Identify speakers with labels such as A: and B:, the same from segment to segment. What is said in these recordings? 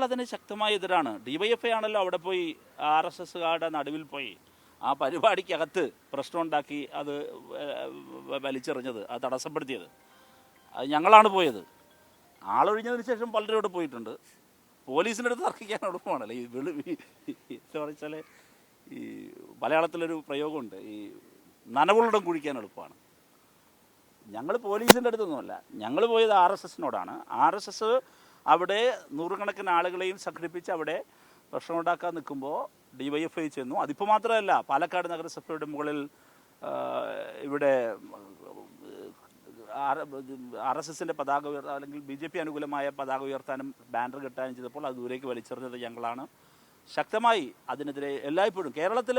A: ഞങ്ങളതിന് ശക്തമായ എതിരാണ്. DYFI ആണല്ലോ അവിടെ പോയി RSSകാരുടെ നടുവിൽ പോയി ആ പരിപാടിക്കകത്ത് പ്രശ്നമുണ്ടാക്കി അത് വലിച്ചെറിഞ്ഞത്, അത് തടസ്സപ്പെടുത്തിയത്. അത് ഞങ്ങളാണ് പോയത്. ആളൊഴിഞ്ഞതിന് ശേഷം പലരും ഇവിടെ പോയിട്ടുണ്ട്. പോലീസിൻ്റെ അടുത്ത് തർക്കിക്കാൻ എളുപ്പമാണല്ലോ. എന്താ വെച്ചാൽ ഈ മലയാളത്തിലൊരു പ്രയോഗമുണ്ട്, ഈ നനവുള്ളിടം കുഴിക്കാൻ എളുപ്പമാണ്. ഞങ്ങൾ പോലീസിൻ്റെ അടുത്തൊന്നുമല്ല, ഞങ്ങൾ പോയത് RSSനോടാണ്. RSS അവിടെ നൂറുകണക്കിന് ആളുകളെയും സംഘടിപ്പിച്ച് അവിടെ പ്രശ്നമുണ്ടാക്കാൻ നിൽക്കുമ്പോൾ DYFI ചെന്നു. അതിപ്പോൾ മാത്രമല്ല, പാലക്കാട് നഗരസഭയുടെ മുകളിൽ ഇവിടെ RSSൻ്റെ പതാക ഉയർത്താൻ അല്ലെങ്കിൽ BJP അനുകൂലമായ പതാക ഉയർത്താനും ബാനർ കെട്ടാനും ചെയ്തപ്പോൾ അത് ദൂരേക്ക് വലിച്ചെറിഞ്ഞത് ഞങ്ങളാണ്. ശക്തമായി അതിനെതിരെ എല്ലായ്പ്പോഴും കേരളത്തിൽ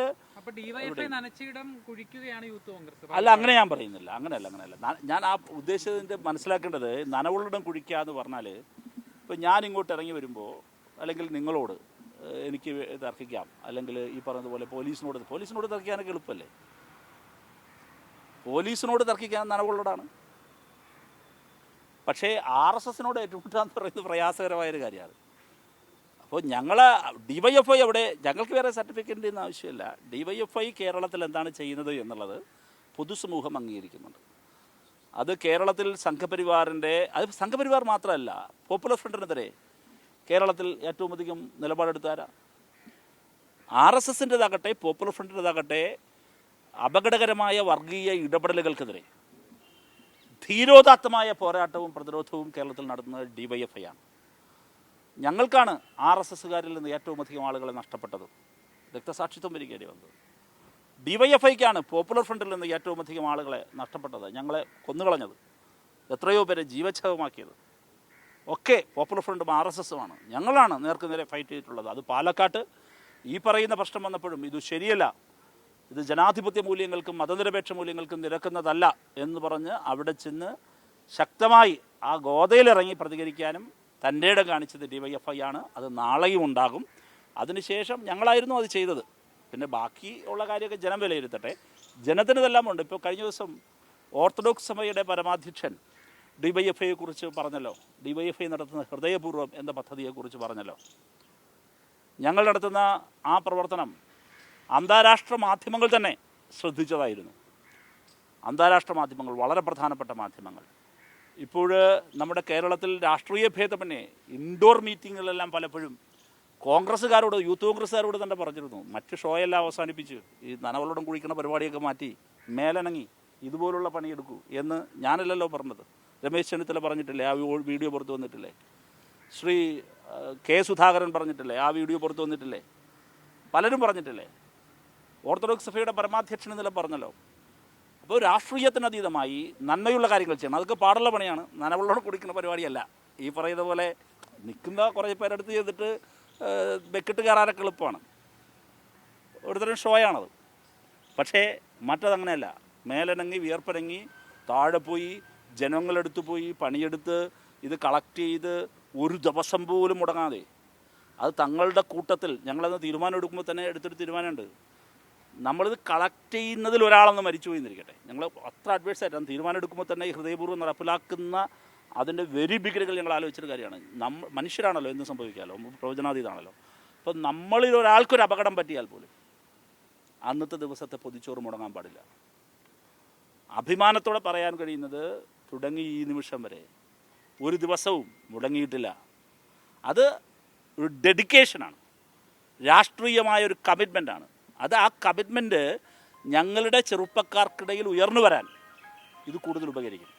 A: അല്ല, അങ്ങനെ ഞാൻ പറയുന്നില്ല. അങ്ങനെയല്ല. ഞാൻ ആ ഉദ്ദേശത്തിൻ്റെ മനസ്സിലാക്കേണ്ടത്, നനവുള്ളിടം കുഴിക്കുക എന്ന് പറഞ്ഞാൽ, ഇപ്പം ഞാൻ ഇങ്ങോട്ട് ഇറങ്ങി വരുമ്പോൾ അല്ലെങ്കിൽ നിങ്ങളോട് എനിക്ക് തർക്കിക്കാം, അല്ലെങ്കിൽ ഈ പറഞ്ഞതുപോലെ പോലീസിനോട് തർക്കിക്കാനൊക്കെ എളുപ്പമല്ലേ. പോലീസിനോട് തർക്കിക്കാൻ നനവുള്ളതാണ്. പക്ഷേ RSSനോട് ഏറ്റുമുട്ടുക എന്ന് പറയുന്നത് പ്രയാസകരമായൊരു കാര്യമാണ്. അപ്പോൾ DYFI അവിടെ ഞങ്ങൾക്ക് വേറെ സർട്ടിഫിക്കറ്റിൻ്റെ ഒന്നും ആവശ്യമില്ല. DYFI കേരളത്തിൽ എന്താണ് ചെയ്യുന്നത് എന്നുള്ളത് പൊതുസമൂഹം അംഗീകരിക്കുന്നുണ്ട്. അത് കേരളത്തിൽ സംഘപരിവാർ മാത്രമല്ല, പോപ്പുലർ ഫ്രണ്ടിനെതിരെ കേരളത്തിൽ ഏറ്റവും അധികം നിലപാടെടുത്താരാ? RSSൻ്റെതാകട്ടെ പോപ്പുലർ ഫ്രണ്ടിൻ്റെതാകട്ടെ അപകടകരമായ വർഗീയ ഇടപെടലുകൾക്കെതിരെ ധീരോദാത്തമായ പോരാട്ടവും പ്രതിരോധവും കേരളത്തിൽ നടത്തുന്നത് DYFI ആണ്. ഞങ്ങൾക്കാണ് RSSകാരിൽ നിന്ന് ഏറ്റവും അധികം ആളുകളെ നഷ്ടപ്പെട്ടത്, രക്തസാക്ഷിത്വം വരികേണ്ടി വന്നത്. DYFIക്കാണ് പോപ്പുലർ ഫ്രണ്ടിൽ നിന്ന് ഏറ്റവും അധികം ആളുകളെ നഷ്ടപ്പെട്ടത്, ഞങ്ങളെ കൊന്നുകളഞ്ഞത്, എത്രയോ പേരെ ജീവച്ഛവമാക്കിയത് ഒക്കെ പോപ്പുലർ ഫ്രണ്ടും RSSുമാണ്. ഞങ്ങളാണ് നേർക്കുനേരെ ഫൈറ്റ് ചെയ്തിട്ടുള്ളത്. അത് പാലക്കാട്ട് ഈ പറയുന്ന പ്രശ്നം വന്നപ്പോഴും ഇത് ശരിയല്ല, ഇത് ജനാധിപത്യ മൂല്യങ്ങൾക്കും മതനിരപേക്ഷ മൂല്യങ്ങൾക്കും നിരക്കുന്നതല്ല എന്ന് പറഞ്ഞ് അവിടെ ചെന്ന് ശക്തമായി ആ ഗോതയിലിറങ്ങി പ്രതികരിക്കാനും തൻ്റെ ഇടം കാണിച്ചത് DYFI ആണ്. അത് നാളെയും ഉണ്ടാകും. അതിനുശേഷം ഞങ്ങളായിരുന്നു അത് ചെയ്തത്. പിന്നെ ബാക്കി ഉള്ള കാര്യമൊക്കെ ജനം വിലയിരുത്തട്ടെ. ജനത്തിനിതെല്ലാം ഉണ്ട്. ഇപ്പോൾ കഴിഞ്ഞ ദിവസം ഓർത്തഡോക്സ് സഭയുടെ പരമാധ്യക്ഷൻ DYFIയെക്കുറിച്ച് പറഞ്ഞല്ലോ. DYFI നടത്തുന്ന ഹൃദയപൂർവ്വം എന്ന പദ്ധതിയെക്കുറിച്ച് പറഞ്ഞല്ലോ. ഞങ്ങൾ നടത്തുന്ന ആ പ്രവർത്തനം അന്താരാഷ്ട്ര മാധ്യമങ്ങൾ തന്നെ ശ്രദ്ധിച്ചതായിരുന്നു. അന്താരാഷ്ട്ര മാധ്യമങ്ങൾ, വളരെ പ്രധാനപ്പെട്ട മാധ്യമങ്ങൾ. ഇപ്പോൾ നമ്മുടെ കേരളത്തിൽ രാഷ്ട്രീയ ഭേദമന്യേ ഇൻഡോർ മീറ്റിങ്ങുകളെല്ലാം പലപ്പോഴും കോൺഗ്രസ്സുകാരോട്, യൂത്ത് കോൺഗ്രസ്സുകാരോട് തന്നെ പറഞ്ഞിരുന്നു, മറ്റ് ഷോയെല്ലാം അവസാനിപ്പിച്ച് ഈ നനവളോടം കുഴിക്കുന്ന പരിപാടിയൊക്കെ മാറ്റി മേലനങ്ങി ഇതുപോലുള്ള പണിയെടുക്കൂ എന്ന് ഞാനല്ലല്ലോ പറഞ്ഞത്. രമേശ് ചെന്നിത്തല പറഞ്ഞിട്ടില്ലേ, ആ വീഡിയോ പുറത്തു വന്നിട്ടില്ലേ? ശ്രീ K. സുധാകരൻ പറഞ്ഞിട്ടില്ലേ, ആ വീഡിയോ പുറത്തു വന്നിട്ടില്ലേ? പലരും പറഞ്ഞിട്ടില്ലേ? ഓർത്തഡോക്സ് സഭയുടെ പരമാധ്യക്ഷൻ എന്നെല്ലാം പറഞ്ഞല്ലോ. അപ്പോൾ രാഷ്ട്രീയത്തിനതീതമായി നന്മയുള്ള കാര്യങ്ങൾ ചെയ്യണം. അതൊക്കെ പാടുള്ള പണിയാണ്, നനവെള്ളം കുടിക്കുന്ന പരിപാടിയല്ല. ഈ പറയുന്ന പോലെ നിൽക്കുന്ന കുറേ പേരെടുത്ത് ചെയ്തിട്ട് ബെക്കിട്ട് കയറാനൊക്കെ എളുപ്പമാണ്, ഒരുതരം ഷോയാണത്. പക്ഷേ മറ്റതങ്ങനെയല്ല. മേലനങ്ങി വിയർപ്പനങ്ങി താഴെ പോയി ജനങ്ങളെടുത്ത് പോയി പണിയെടുത്ത് ഇത് കളക്ട് ചെയ്ത് ഒരു ദിവസം പോലും മുടങ്ങാതെ, അത് തങ്ങളുടെ കൂട്ടത്തിൽ ഞങ്ങളത് തീരുമാനം എടുക്കുമ്പോൾ തന്നെ എടുത്തൊരു തീരുമാനമുണ്ട്. നമ്മളിത് കളക്ട് ചെയ്യുന്നതിൽ ഒരാളൊന്ന് മരിച്ചു പോയി എന്നിരിക്കട്ടെ, ഞങ്ങൾ അത്ര അഡ്വൈസായിട്ടാണ് തീരുമാനം എടുക്കുമ്പോൾ തന്നെ ഈ ഹൃദയപൂർവ്വം നടപ്പിലാക്കുന്ന അതിൻ്റെ വെരി ബിഗിനുകൾ ഞങ്ങൾ ആലോചിച്ചൊരു കാര്യമാണ്. മനുഷ്യരാണല്ലോ, എന്ത് സംഭവിക്കാമല്ലോ, പ്രവചനാതീതാണല്ലോ. അപ്പോൾ നമ്മളിൽ ഒരാൾക്കൊരു അപകടം പറ്റിയാൽ പോലും അന്നത്തെ ദിവസത്തെ പൊതിച്ചോറ് മുടങ്ങാൻ പാടില്ല. അഭിമാനത്തോടെ പറയാൻ കഴിയുന്നത്, തുടങ്ങി ഈ നിമിഷം വരെ ഒരു ദിവസവും മുടങ്ങിയിട്ടില്ല. അത് ഒരു ഡെഡിക്കേഷനാണ്, രാഷ്ട്രീയമായൊരു കമ്മിറ്റ്മെൻറ്റാണ്. അത് ആ കമ്മിറ്റ്മെൻറ്റ് ഞങ്ങളുടെ ചെറുപ്പക്കാർക്കിടയിൽ ഉയർന്നു വരാൻ ഇത് കൂടുതൽ ഉപകരിക്കും.